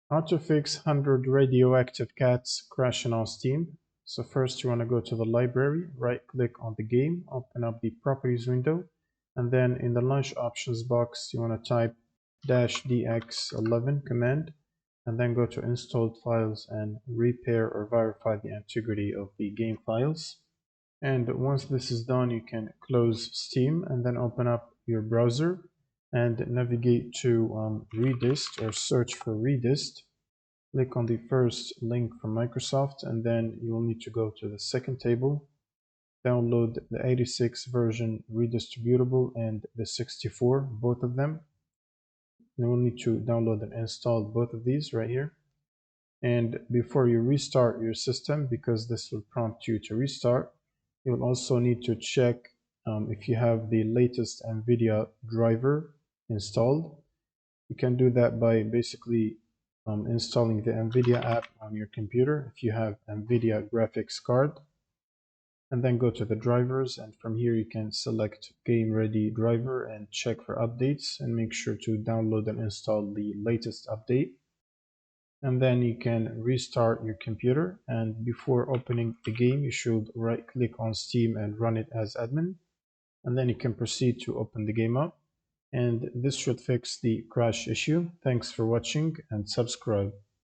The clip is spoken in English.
How to fix 100 radioactive cats crashing on Steam. So first you want to go to the library, right click on the game, open up the properties window, and then in the launch options box you want to type -dx11 command, and then go to installed files and repair or verify the integrity of the game files. And once this is done, you can close Steam and then open up your browser and navigate to Redist or search for Redist. Click on the first link from Microsoft, and then you will need to go to the second table, download the 86 version redistributable and the 64, both of them. You will need to download and install both of these right here. And before you restart your system, because this will prompt you to restart, you will also need to check if you have the latest NVIDIA driver installed. You can do that by basically installing the NVIDIA app on your computer if you have NVIDIA graphics card, and then go to the drivers, and from here you can select game ready driver and check for updates and make sure to download and install the latest update. And then you can restart your computer, and before opening the game you should right click on Steam and run it as admin, and then you can proceed to open the game up, and this should fix the crash issue. Thanks for watching and subscribe.